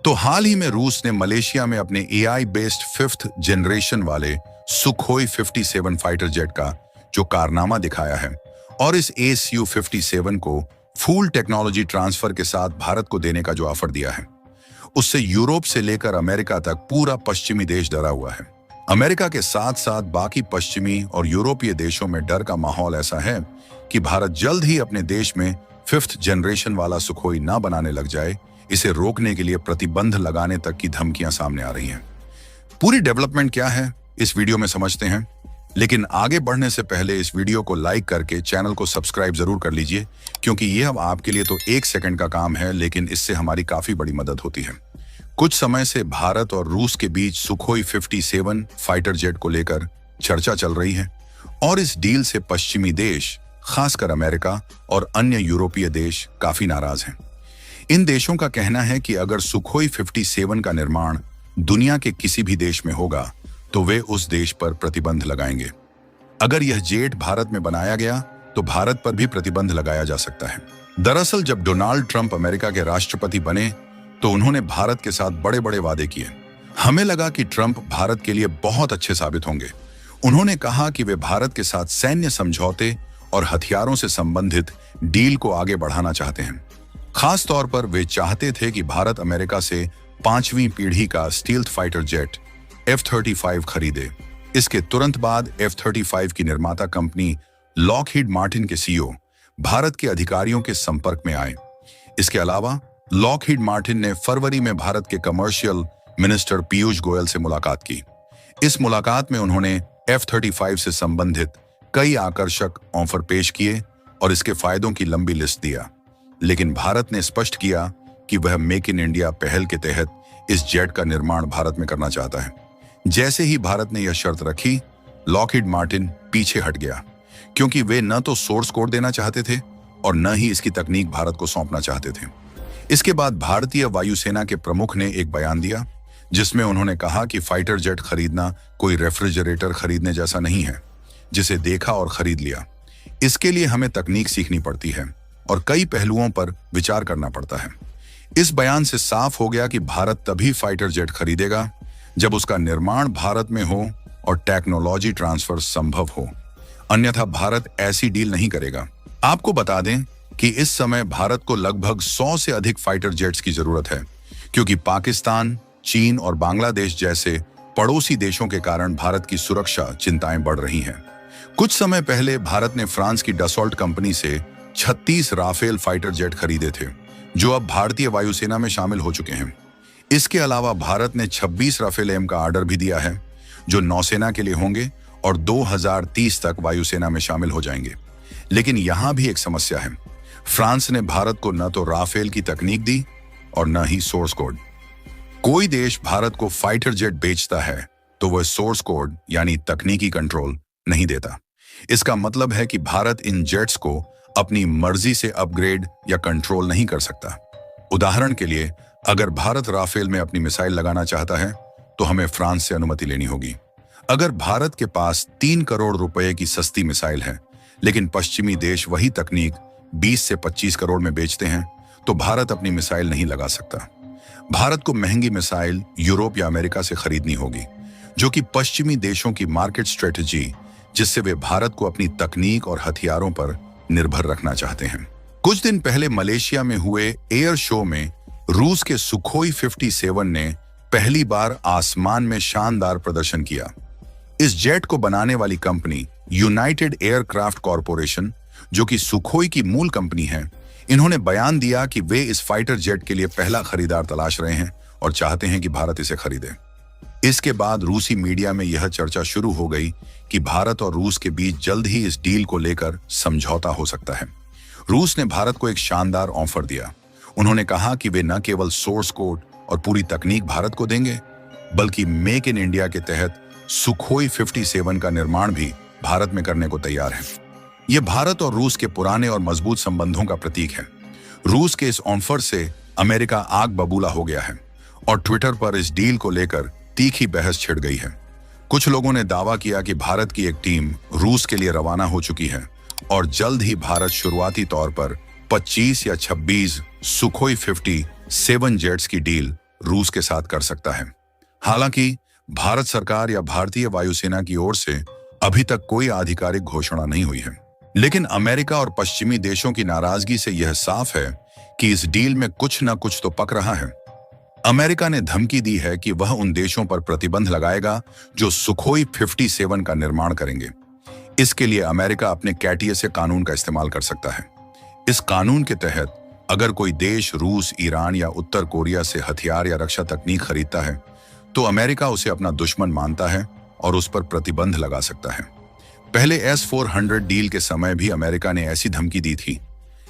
तो हाल ही में रूस ने मलेशिया में अपने एआई बेस्ड 5th जनरेशन वाले सुखोई 57 फाइटर जेट का जो कारनामा दिखाया है और इस Su-57 को फुल टेक्नोलॉजी ट्रांसफर के साथ भारत को देने का जो ऑफर दिया है, उससे यूरोप से लेकर अमेरिका तक पूरा पश्चिमी देश डरा हुआ है। अमेरिका के साथ साथ बाकी पश्चिमी और यूरोपीय देशों में डर का माहौल ऐसा है कि भारत जल्द ही अपने देश में 5th जनरेशन वाला सुखोई ना बनाने लग जाए। इसे रोकने के लिए प्रतिबंध लगाने तक की धमकियां सामने आ रही हैं। पूरी डेवलपमेंट क्या है इस वीडियो में समझते हैं, लेकिन आगे बढ़ने से पहले इस वीडियो को लाइक करके चैनल को सब्सक्राइब जरूर कर लीजिए, क्योंकि यह अब आपके लिए तो 1 सेकंड का काम है, लेकिन इससे हमारी काफी बड़ी मदद होती है। कुछ समय से भारत और रूस के बीच सुखोई 57 फाइटर जेट को लेकर चर्चा चल रही है और इस डील से पश्चिमी देश, खासकर अमेरिका और अन्य यूरोपीय देश काफी नाराज हैं। इन देशों का कहना है कि अगर सुखोई 57 का निर्माण दुनिया के किसी भी देश में होगा तो वे उस देश पर प्रतिबंध लगाएंगे। अगर यह जेट भारत में बनाया गया तो भारत पर भी प्रतिबंध लगाया जा सकता है। दरअसल जब डोनाल्ड ट्रंप अमेरिका के राष्ट्रपति बने तो उन्होंने भारत के साथ बड़े बड़े वादे किए। हमें लगा कि ट्रंप भारत के लिए बहुत अच्छे साबित होंगे। उन्होंने कहा कि वे भारत के साथ सैन्य समझौते और हथियारों से संबंधित डील को आगे बढ़ाना चाहते हैं। खास तौर पर वे चाहते थे कि भारत अमेरिका से 5वीं पीढ़ी का स्टील्थ फाइटर जेट F-35 खरीदे। इसके तुरंत बाद F-35 की निर्माता कंपनी लॉकहीड मार्टिन के सीईओ भारत के अधिकारियों के संपर्क में आए। इसके अलावा लॉकहीड मार्टिन ने फरवरी में भारत के कमर्शियल मिनिस्टर पीयूष गोयल से मुलाकात की। इस मुलाकात में उन्होंने F-35 से संबंधित कई आकर्षक ऑफर पेश किए और इसके फायदों की लंबी लिस्ट दिया, लेकिन भारत ने स्पष्ट किया कि वह मेक इन इंडिया पहल के तहत इस जेट का निर्माण भारत में करना चाहता है। जैसे ही भारत ने यह शर्त रखी, लॉकहीड मार्टिन पीछे हट गया, क्योंकि वे न तो सोर्स कोड देना चाहते थे और न ही इसकी तकनीक भारत को सौंपना चाहते थे। इसके बाद भारतीय वायुसेना के प्रमुख ने एक बयान दिया जिसमें उन्होंने कहा कि फाइटर जेट खरीदना कोई रेफ्रिजरेटर खरीदने जैसा नहीं है जिसे देखा और खरीद लिया। इसके लिए हमें तकनीक सीखनी पड़ती है और कई पहलुओं पर विचार करना पड़ता है। इस बयान से साफ हो गया कि भारत तभी फाइटर जेट खरीदेगा जब उसका निर्माण भारत में हो और टेक्नोलॉजी ट्रांसफर संभव हो, अन्यथा भारत ऐसी डील नहीं करेगा। आपको बता दें कि इस समय भारत को लगभग 100 से अधिक फाइटर जेट्स की जरूरत है, क्योंकि पाकिस्तान, चीन और बांग्लादेश जैसे पड़ोसी देशों के कारण भारत की सुरक्षा चिंताएं बढ़ रही हैं। कुछ समय पहले भारत ने फ्रांस की डसॉल्ट कंपनी से 36 राफेल फाइटर जेट खरीदे थे, जो अब भारतीय वायुसेना में शामिल हो चुके हैं। इसके अलावा भारत ने 26 राफेल एम का ऑर्डर भी दिया है, जो नौसेना के लिए होंगे और 2030 तक वायुसेना में शामिल हो जाएंगे। लेकिन यहां भी एक समस्या है। फ्रांस ने भारत को न तो राफेल की तकनीक दी और न ही सोर्स कोड। कोई देश भारत को फाइटर जेट बेचता है तो वह सोर्स कोड यानी तकनीकी कंट्रोल नहीं देता। इसका मतलब है कि भारत इन जेट्स को अपनी मर्जी से अपग्रेड या कंट्रोल नहीं कर सकता। उदाहरण के लिए, अगर भारत राफेल में अपनी मिसाइल लगाना चाहता है तो हमें फ्रांस से अनुमति लेनी होगी। अगर भारत के पास 3 करोड़ रुपए की सस्ती मिसाइल है, लेकिन पश्चिमी देश वही तकनीक 20 से 25 करोड़ में बेचते हैं, तो भारत अपनी मिसाइल नहीं लगा सकता। भारत को महंगी मिसाइल यूरोप या अमेरिका से खरीदनी होगी, जो कि पश्चिमी देशों की मार्केट स्ट्रेटजी, जिससे वे भारत को अपनी तकनीक और हथियारों पर निर्भर रखना चाहते हैं। कुछ दिन पहले मलेशिया में हुए एयर शो में रूस के सुखोई 57 ने पहली बार आसमान में शानदार प्रदर्शन किया। इस जेट को बनाने वाली कंपनी यूनाइटेड एयरक्राफ्ट कॉरपोरेशन, जो कि सुखोई की मूल कंपनी है, इन्होंने बयान दिया कि वे इस फाइटर जेट के लिए पहला खरीदार तलाश रहे हैं और चाहते हैं कि भारत इसे खरीदे। इसके बाद रूसी मीडिया में यह चर्चा शुरू हो गई कि भारत और रूस के बीच जल्द ही इस डील को लेकर समझौता हो सकता है। रूस ने भारत को एक शानदार ऑफर दिया। उन्होंने कहा कि वे न केवल सोर्स कोड और पूरी तकनीक भारत को देंगे, बल्कि मेक इन इंडिया के तहत सुखोई 57 का निर्माण भी भारत में करने को तैयार है। यह भारत और रूस के पुराने और मजबूत संबंधों का प्रतीक है। रूस के इस ऑफर से अमेरिका आग बबूला हो गया है और ट्विटर पर इस डील को लेकर तीखी बहस छिड़ गई है। कुछ लोगों ने दावा किया कि भारत की एक टीम रूस के लिए रवाना हो चुकी है और जल्द ही भारत शुरुआती तौर पर 25 या 26 सुखोई 57 जेट्स की डील रूस के साथ कर सकता है। हालांकि भारत सरकार या भारतीय वायुसेना की ओर से अभी तक कोई आधिकारिक घोषणा नहीं हुई है, लेकिन अमेरिका और पश्चिमी देशों की नाराजगी से यह साफ है कि इस डील में कुछ न कुछ तो पक रहा है। अमेरिका ने धमकी दी है कि वह उन देशों पर प्रतिबंध लगाएगा जो सुखोई 57 का निर्माण करेंगे। इसके लिए अमेरिका अपने कैटीएसए कानून का इस्तेमाल कर सकता है। इस कानून के तहत अगर कोई देश रूस, ईरान या उत्तर कोरिया से हथियार या रक्षा तकनीक खरीदता है तो अमेरिका उसे अपना दुश्मन मानता है और उस पर प्रतिबंध लगा सकता है। पहले S-400 डील के समय भी अमेरिका ने ऐसी धमकी दी थी,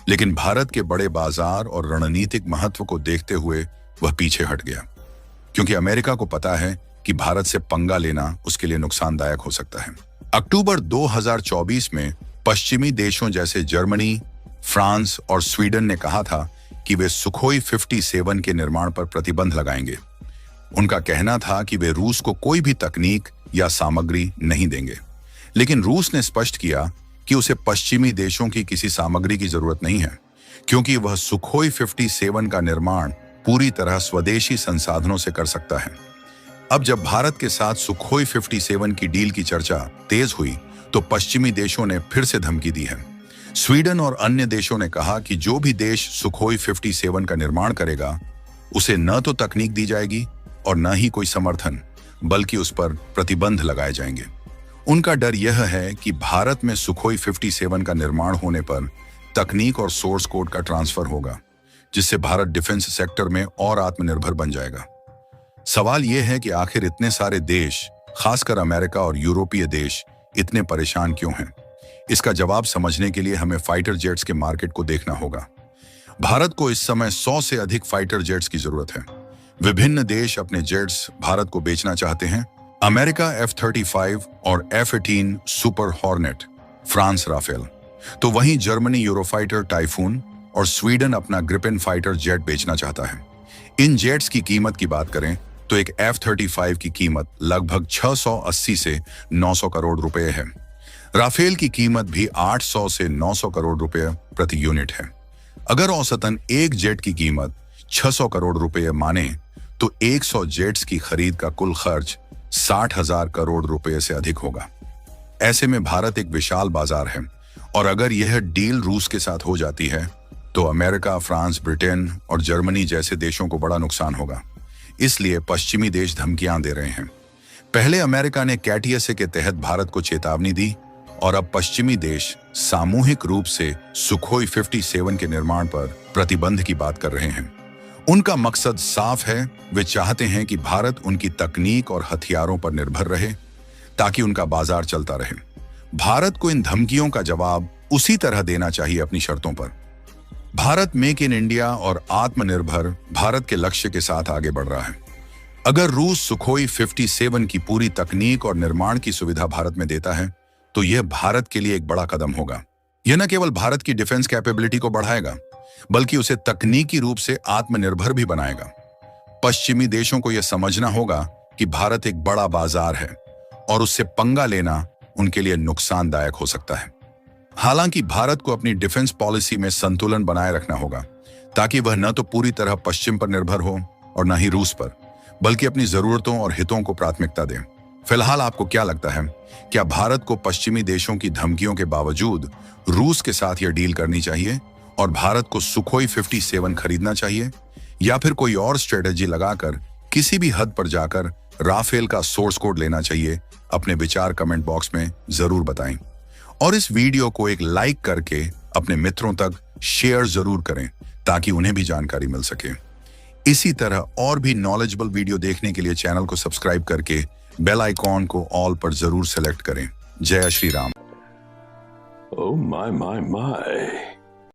लेकिन भारत के बड़े बाजार और रणनीतिक महत्व को देखते हुए वह पीछे हट गया, क्योंकि अमेरिका को पता है कि भारत से पंगा लेना उसके लिए नुकसानदायक हो सकता है। अक्टूबर 2024 में पश्चिमी देशों जैसे जर्मनी, फ्रांस और स्वीडन ने कहा था कि वे सुखोई 57 के निर्माण पर प्रतिबंध लगाएंगे। उनका कहना था कि वे रूस को कोई भी तकनीक या सामग्री नहीं देंगे, लेकिन रूस ने स्पष्ट किया कि उसे पश्चिमी देशों की किसी सामग्री की जरूरत नहीं है, क्योंकि वह सुखोई 57 का निर्माण पूरी तरह स्वदेशी संसाधनों से कर सकता है। अब जब भारत के साथ सुखोई 57 की डील की चर्चा तेज हुई तो पश्चिमी देशों ने फिर से धमकी दी है। स्वीडन और अन्य देशों ने कहा कि जो भी देश सुखोई 57 का निर्माण करेगा उसे न तो तकनीक दी जाएगी और न ही कोई समर्थन, बल्कि उस पर प्रतिबंध लगाए जाएंगे। उनका डर यह है कि भारत में सुखोई 57 का निर्माण होने पर तकनीक और सोर्स कोड का ट्रांसफर होगा, जिससे भारत डिफेंस सेक्टर में और आत्मनिर्भर बन जाएगा। सवाल यह है कि आखिर इतने सारे देश, खासकर अमेरिका और यूरोपीय देश, इतने परेशान क्यों हैं? इसका जवाब समझने के लिए हमें फाइटर जेट्स के मार्केट को देखना होगा। भारत को इस समय 100 से अधिक फाइटर जेट्स की जरूरत है। विभिन्न देश अपने जेट्स भारत को बेचना चाहते हैं। अमेरिका F-35 और F-18 super hornet, France Rafale, तो वहीं जर्मनी यूरोफाइटर टाइफून और स्वीडन अपना ग्रिपेन फाइटर जेट बेचना चाहता है। इन जेट्स की कीमत की बात करें तो एक F-35 की कीमत लगभग 680 से 900 करोड़ रुपए है। राफेल की कीमत भी 800 से 900 करोड़ रुपए प्रति यूनिट है। अगर औसतन एक जेट की कीमत 600 करोड़ रुपए माने तो 100 जेट्स की खरीद का कुल खर्च 60,000 करोड़ रुपए से अधिक होगा। ऐसे में भारत एक विशाल बाजार है और अगर यह डील रूस के साथ हो जाती है तो अमेरिका, फ्रांस, ब्रिटेन और जर्मनी जैसे देशों को बड़ा नुकसान होगा। इसलिए पश्चिमी देश धमकियां दे रहे हैं। पहले अमेरिका ने कैटीएसए के तहत भारत को चेतावनी दी और अब पश्चिमी देश सामूहिक रूप से सुखोई 57 के निर्माण पर प्रतिबंध की बात कर रहे हैं। उनका मकसद साफ है, वे चाहते हैं कि भारत उनकी तकनीक और हथियारों पर निर्भर रहे ताकि उनका बाजार चलता रहे। भारत को इन धमकियों का जवाब उसी तरह देना चाहिए अपनी शर्तों पर। भारत मेक इन इंडिया और आत्मनिर्भर भारत के लक्ष्य के साथ आगे बढ़ रहा है। अगर रूस सुखोई 57 की पूरी तकनीक और निर्माण की सुविधा भारत में देता है तो यह भारत के लिए एक बड़ा कदम होगा। यह न केवल भारत की डिफेंस कैपेबिलिटी को बढ़ाएगा, बल्कि उसे तकनीकी रूप से आत्मनिर्भर भी बनाएगा। पश्चिमी देशों को यह समझना होगा कि भारत एक बड़ा बाजार है और उससे पंगा लेना उनके लिए नुकसानदायक हो सकता है। हालांकि भारत को अपनी डिफेंस पॉलिसी में संतुलन बनाए रखना होगा ताकि वह न तो पूरी तरह पश्चिम पर निर्भर हो और न ही रूस पर, बल्कि अपनी जरूरतों और हितों को प्राथमिकता दे। फिलहाल आपको क्या लगता है, क्या भारत को पश्चिमी देशों की धमकियों के बावजूद रूस के साथ यह डील करनी चाहिए और भारत को सुखोई 57 खरीदना चाहिए, या फिर कोई और स्ट्रेटेजी लगाकर किसी भी हद पर जाकर राफेल का सोर्स कोड लेना चाहिए? अपने विचार कमेंट बॉक्स में जरूर बताएं और इस वीडियो को एक लाइक करके अपने मित्रों तक शेयर जरूर करें ताकि उन्हें भी जानकारी मिल सके। इसी तरह और भी नॉलेजेबल वीडियो देखने के लिए चैनल को सब्सक्राइब करके बेल आइकॉन को ऑल पर जरूर सेलेक्ट करें। जय श्री राम। Oh my.